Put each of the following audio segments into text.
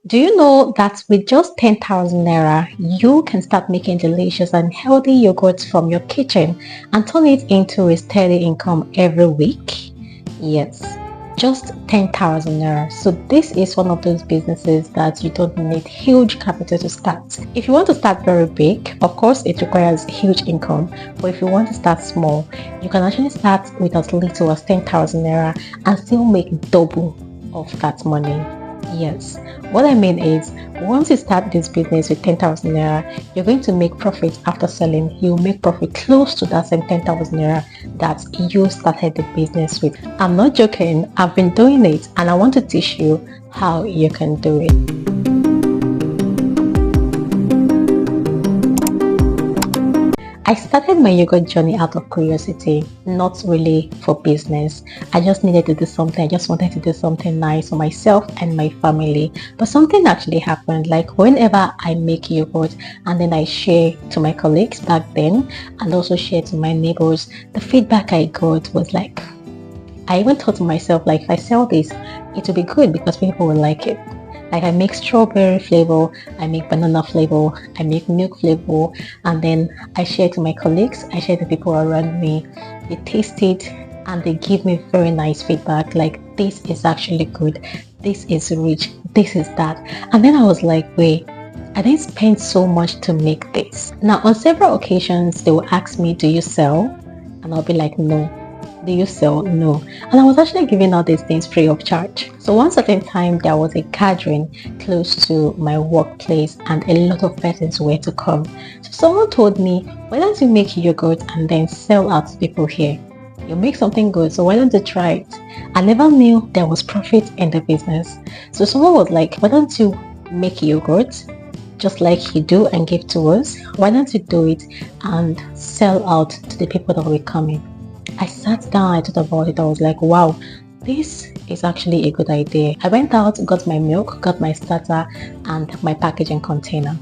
Do you know that with just 10,000 naira, you can start making delicious and healthy yogurts from your kitchen and turn it into a steady income every week? Yes, just 10,000 naira. So this is one of those businesses that you don't need huge capital to start. If you want to start very big, of course it requires huge income. But if you want to start small, you can actually start with as little as 10,000 naira and still make double of that money. Yes, what I mean is once you start this business with 10,000 naira, you're going to make profit after selling. You'll make profit close to that same 10,000 naira that you started the business with. I'm not joking, I've been doing it and I want to teach you how you can do it. I started my yogurt journey out of curiosity, not really for business. I just needed to do something. I just wanted to do something nice for myself and my family. But something actually happened. Like whenever I make yogurt and then I share to my colleagues back then and also share to my neighbors, the feedback I got was like, I even thought to myself, like if I sell this, it will be good because people will like it. Like I make strawberry flavor, I make banana flavor, I make milk flavor, and then I share to my colleagues, I share to people around me. They taste it and they give me very nice feedback like this is actually good, this is rich, this is that. And then I was like, wait, I didn't spend so much to make this. Now on several occasions they will ask me, do you sell? And I'll be like, no. Do you sell? No. And I was actually giving out these things free of charge. So one certain time there was a gathering close to my workplace and a lot of persons were to come. So someone told me, why don't you make yogurt and then sell out to people here? You make something good, so why don't you try it? I never knew there was profit in the business. So someone was like, why don't you make yogurt just like you do and give to us? Why don't you do it and sell out to the people that will be coming? I sat down, I thought about it, I was like, wow, this is actually a good idea. I went out, got my milk, got my starter and my packaging container.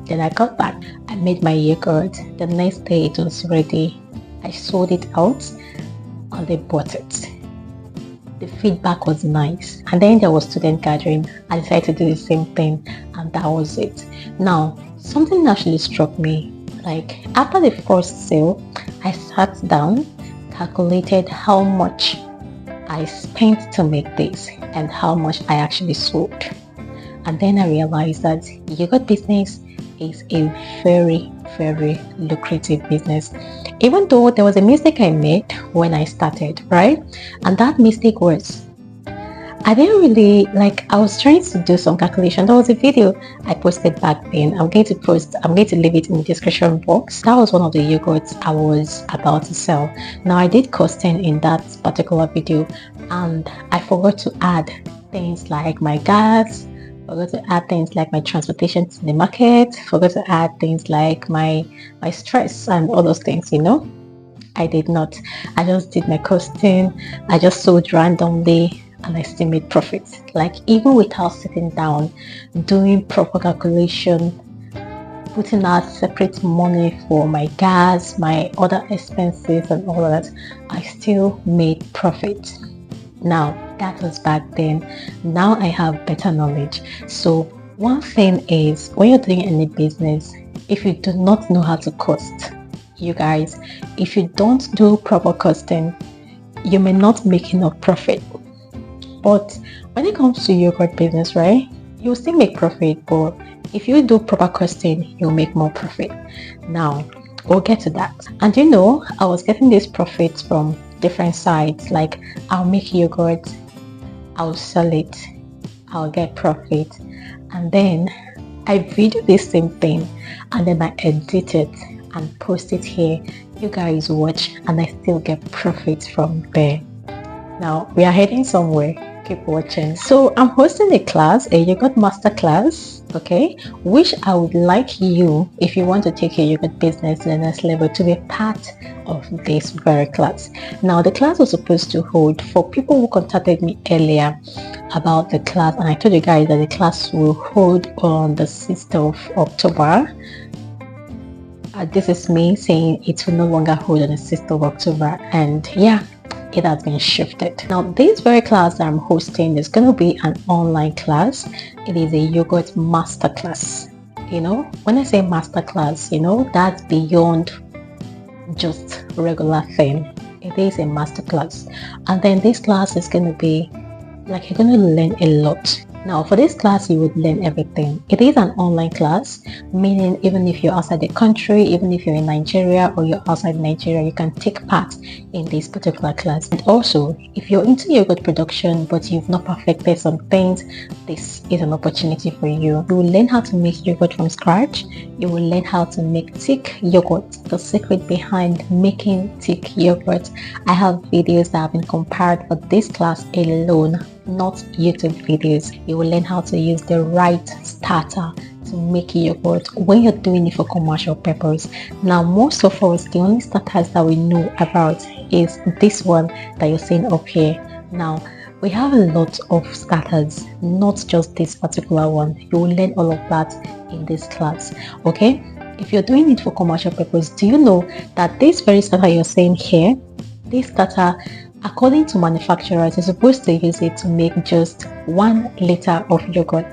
Then I got back, I made my yogurt. The next day it was ready. I sold it out and they bought it. The feedback was nice. And then there was student gathering. I decided to do the same thing and that was it. Now, something actually struck me. Like after the first sale, I sat down, calculated how much I spent to make this and how much I actually sold. And then I realized that yogurt business is a very, very lucrative business. Even though there was a mistake I made when I started, right? And that mistake was I didn't really I was trying to do some calculation. There was a video I posted back then. I'm going to leave it in the description box. That was one of the yogurts I was about to sell. Now I did costing in that particular video and I forgot to add things like my gas, forgot to add things like my transportation to the market, forgot to add things like my stress and all those things, I did not. I just did my costing. I just sold randomly and I still made profits. Like even without sitting down, doing proper calculation, putting out separate money for my gas, my other expenses and all of that, I still made profit. Now that was back then. Now I have better knowledge. So one thing is when you're doing any business, if you do not know how to cost, you guys, if you don't do proper costing, you may not make enough profit. But when it comes to yogurt business, right, you'll still make profit, but if you do proper costing, you'll make more profit. Now, we'll get to that. And I was getting these profits from different sides. Like, I'll make yogurt, I'll sell it, I'll get profit. And then I video this same thing and then I edit it and post it here. You guys watch and I still get profits from there. Now, we are heading somewhere. Keep watching. So I'm hosting a class, a yogurt masterclass, okay, which I would like you, if you want to take your yogurt business to the next level, to be part of this very class. Now the class was supposed to hold for people who contacted me earlier about the class, and I told you guys that the class will hold on the 6th of October. This is me saying it will no longer hold on the 6th of October, and yeah, it has been shifted. Now, this very class that I'm hosting is going to be an online class. It is a yogurt masterclass. When I say masterclass, that's beyond just regular thing. It is a masterclass, and then this class is going to be like you're going to learn a lot. Now, for this class, you would learn everything. It is an online class, meaning even if you're outside the country, even if you're in Nigeria or you're outside Nigeria, you can take part in this particular class. And also, if you're into yogurt production but you've not perfected some things, this is an opportunity for you. You will learn how to make yogurt from scratch. You will learn how to make thick yogurt, the secret behind making thick yogurt. I have videos that have been compared for this class alone, not YouTube videos. You will learn how to use the right starter to make yogurt when you're doing it for commercial purpose. Now, most of us, the only starters that we know about is this one that you're seeing up here. Now, we have a lot of starters, not just this particular one. You will learn all of that in this class, okay? If you're doing it for commercial purpose, do you know that this very starter you're seeing here, this starter, according to manufacturers, you're supposed to use it to make just 1 liter of yogurt.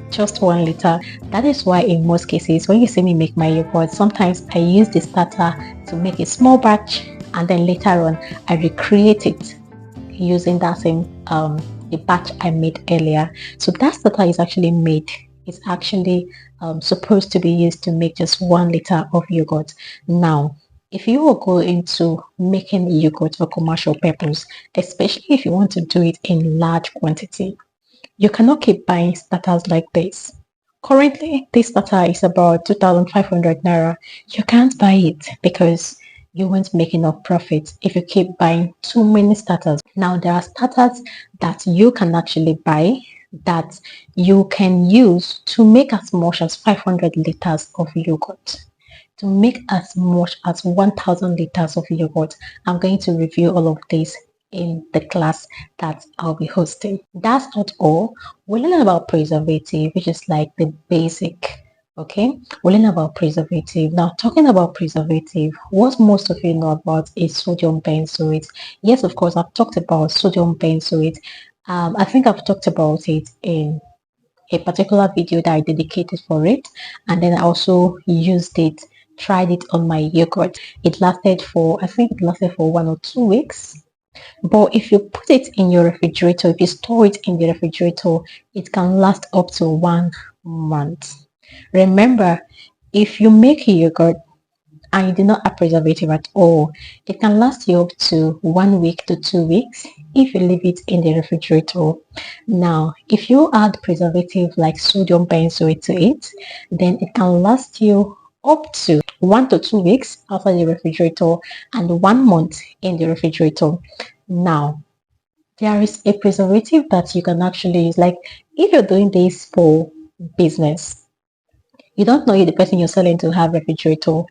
Just 1 liter. That is why in most cases, when you see me make my yogurt, sometimes I use the starter to make a small batch, and then later on I recreate it using that same the batch I made earlier. So that starter is actually made. It's actually supposed to be used to make just 1 liter of yogurt. Now, if you will go into making yogurt for commercial purpose, especially if you want to do it in large quantity, you cannot keep buying starters like this. Currently, this starter is about 2,500 naira. You can't buy it because you won't make enough profit if you keep buying too many starters. Now, there are starters that you can actually buy that you can use to make as much as 500 liters of yogurt. To make as much as 1,000 liters of yogurt. I'm going to review all of this in the class that I'll be hosting. That's not all. We'll learn about preservative, which is like the basic. Okay, we'll learn about preservative. Now, talking about preservative, what most of you know about is sodium benzoate. Yes, of course, I've talked about sodium benzoate. I think I've talked about it in a particular video that I dedicated for it, and then I also used it, tried it on my yogurt. It lasted for, I think it lasted for 1 or 2 weeks. But if you put it in your refrigerator, if you store it in the refrigerator, it can last up to 1 month. Remember, if you make yogurt and you do not add preservative at all, it can last you up to 1 week to 2 weeks if you leave it in the refrigerator. Now, if you add preservative like sodium benzoate to it, then it can last you up to 1 to 2 weeks outside the refrigerator and 1 month in the refrigerator. Now, there is a preservative that you can actually use. Like if you're doing this for business, you don't know the person you're selling to have refrigerator,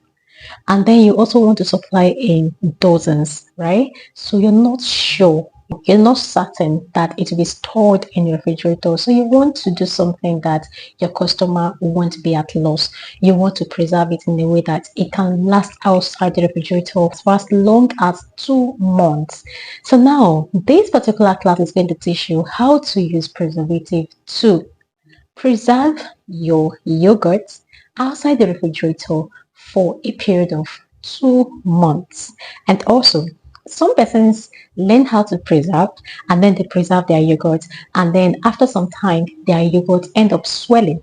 and then you also want to supply in dozens, right? So you're not sure, you're not certain that it will be stored in your refrigerator. So you want to do something that your customer won't be at loss. You want to preserve it in a way that it can last outside the refrigerator for as long as 2 months. So now this particular class is going to teach you how to use preservative to preserve your yogurt outside the refrigerator for a period of 2 months. And also, some persons learn how to preserve and then they preserve their yogurt, and then after some time their yogurt end up swelling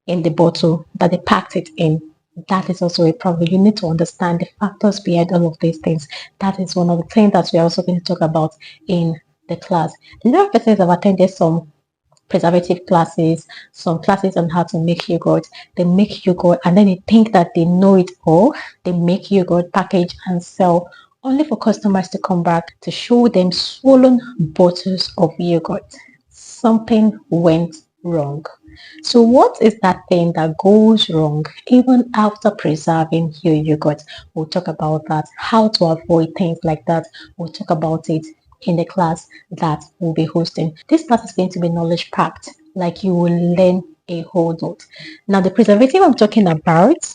in the bottle that they packed it in. That is also a problem. You need to understand the factors behind all of these things. That is one of the things that we are also going to talk about in the class. A lot of persons have attended some preservative classes, some classes on how to make yogurt. They make yogurt and then they think that they know it all. They make yogurt, package and sell, only for customers to come back to show them swollen bottles of yogurt. Something went wrong. So what is that thing that goes wrong even after preserving your yogurt? We'll talk about that, how to avoid things like that. We'll talk about it in the class that we'll be hosting. This class is going to be knowledge packed, like you will learn a whole lot. Now, the preservative I'm talking about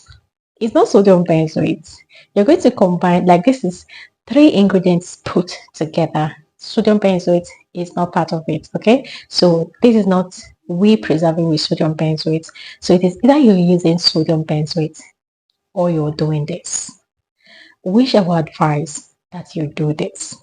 is not sodium benzoate. You're going to combine, like this is Three ingredients put together. Sodium benzoate is not part of it. Okay, so this is not we preserving with sodium benzoate. So it is either you're using sodium benzoate or you're doing this. We shall advise that you do this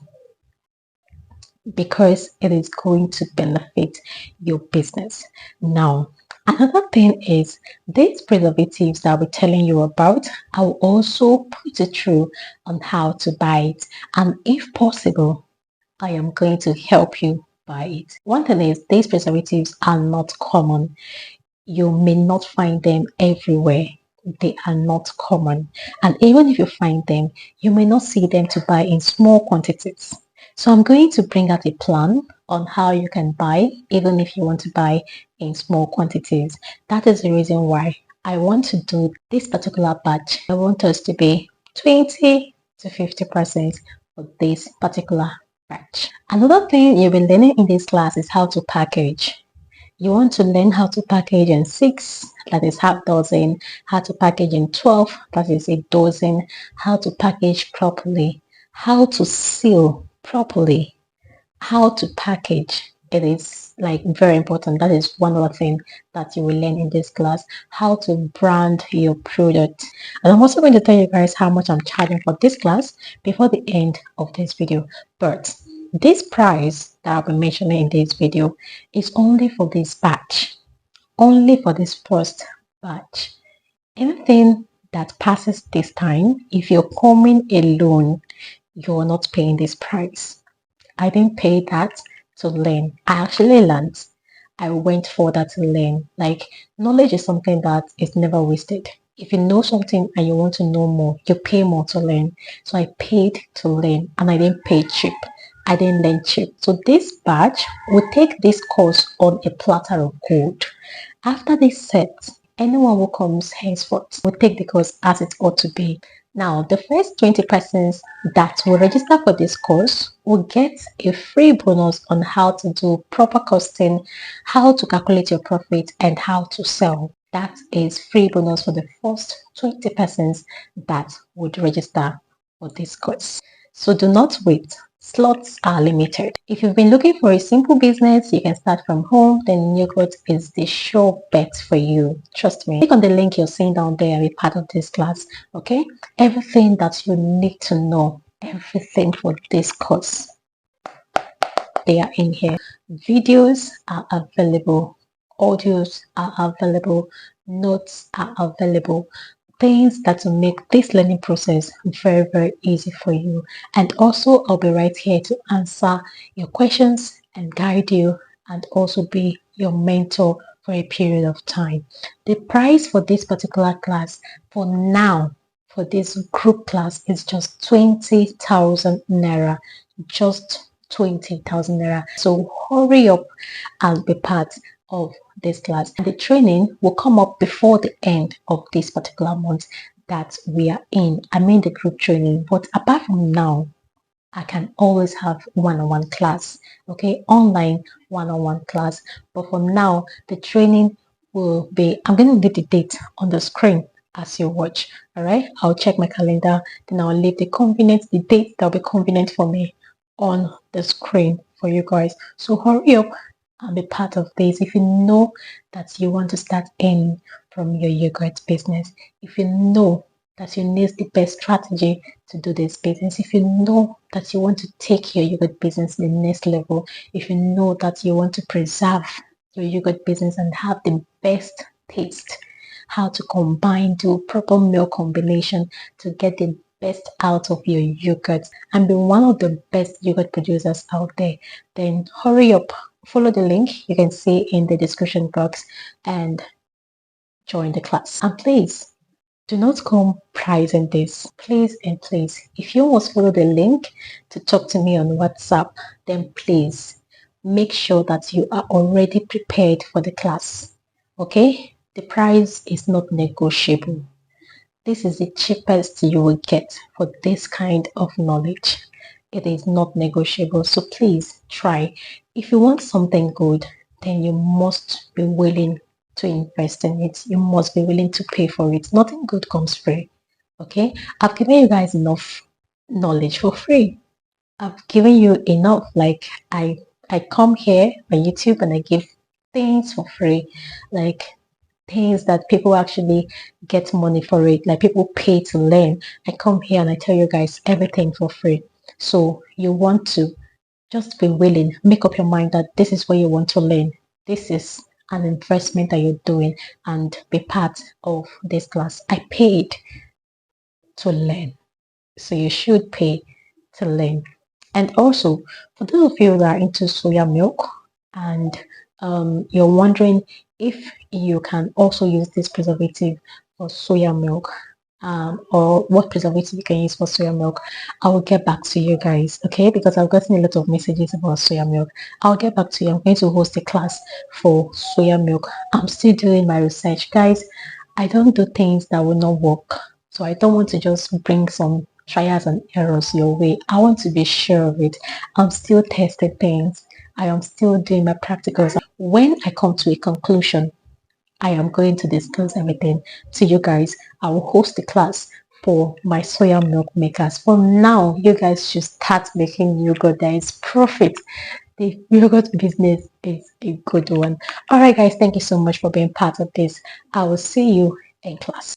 because it is going to benefit your business. Now, another thing is these preservatives that we're telling you about, I'll also put it through on how to buy it. And if possible, I am going to help you buy it. One thing is these preservatives are not common. You may not find them everywhere. They are not common. And even if you find them, you may not see them to buy in small quantities. So I'm going to bring out a plan on how you can buy, even if you want to buy in small quantities. That is the reason why I want to do this particular batch. I want us to be 20 to 50% for this particular batch. Another thing you'll be learning in this class is how to package. You want to learn how to package in 6, that is half dozen, how to package in 12, that is a dozen, how to package properly, how to seal properly, how to package. It is like very important. That is one other thing that you will learn in this class, how to brand your product. And I'm also going to tell you guys how much I'm charging for this class before the end of this video. But this price that I'll be mentioning in this video is only for this batch, only for this first batch. Anything that passes this time, if you're coming alone, you're not paying this price. I didn't pay that to learn. I actually learned. I went further to learn. Like, knowledge is something that is never wasted. If you know something and you want to know more, you pay more to learn. So I paid to learn and I didn't pay cheap. I didn't learn cheap. So this batch will take this course on a platter of gold. After this set, anyone who comes henceforth will take the course as it ought to be. Now, the first 20 persons that will register for this course will get a free bonus on how to do proper costing, how to calculate your profit, and how to sell. That is free bonus for the first 20 persons that would register for this course. So do not wait. Slots are limited. If you've been looking for a simple business, you can start from home, then yogurt is the sure bet for you. Trust me. Click on the link you're seeing down there and be part of this class, okay? Everything that you need to know, everything for this course, they are in here. Videos are available. Audios are available. Notes are available. Things that will make this learning process very, very easy for you. And also, I'll be right here to answer your questions and guide you and also be your mentor for a period of time. The price for this particular class for now, for this group class, is just 20,000 naira. Just 20,000 naira. So hurry up and be part of this class. And the training will come up before the end of this particular month that we are in. I mean the group training. But apart from now, I can always have one-on-one class, okay? Online one-on-one class. But for now, the training will be, I'm going to leave the date on the screen as you watch, all right? I'll check my calendar, then I'll leave the date that'll be convenient for me on the screen for you guys. So hurry up and be part of this. If you know that you want to start earning from your yogurt business, if you know that you need the best strategy to do this business, if you know that you want to take your yogurt business to the next level, if you know that you want to preserve your yogurt business and have the best taste, how to combine, do proper meal combination to get the best out of your yogurt and be one of the best yogurt producers out there, then hurry up, follow the link you can see in the description box and join the class. And please do not come pricing this. Please and please, if you must follow the link to talk to me on WhatsApp, then please make sure that you are already prepared for the class. Okay? The price is not negotiable. This is the cheapest you will get for this kind of knowledge. It is not negotiable. So please try. If you want something good, then you must be willing to invest in it. You must be willing to pay for it. Nothing good comes free. Okay? I've given you guys enough knowledge for free. I've given you enough. Like I come here on YouTube and I give things for free, like things that people actually get money for it, like people pay to learn. I come here and I tell you guys everything for free. So you want to just be willing, make up your mind that this is what you want to learn. This is an investment that you're doing, and be part of this class. I paid to learn, so you should pay to learn. And also, for those of you that are into soya milk and you're wondering if you can also use this preservative for soya milk, or what preservative you can use for soya milk, I will get back to you guys, okay? Because I've gotten a lot of messages about soya milk. I'll get back to you. I'm going to host a class for soya milk. I'm still doing my research, guys. I don't do things that will not work. So I don't want to just bring some trials and errors your way. I want to be sure of it. I'm still testing things. I am still doing my practicals. When I come to a conclusion, I am going to discuss everything to you guys. I will host a class for my soya milk makers. For now, you guys should start making yogurt. There is profit. The yogurt business is a good one. All right, guys, thank you so much for being part of this. I will see you in class.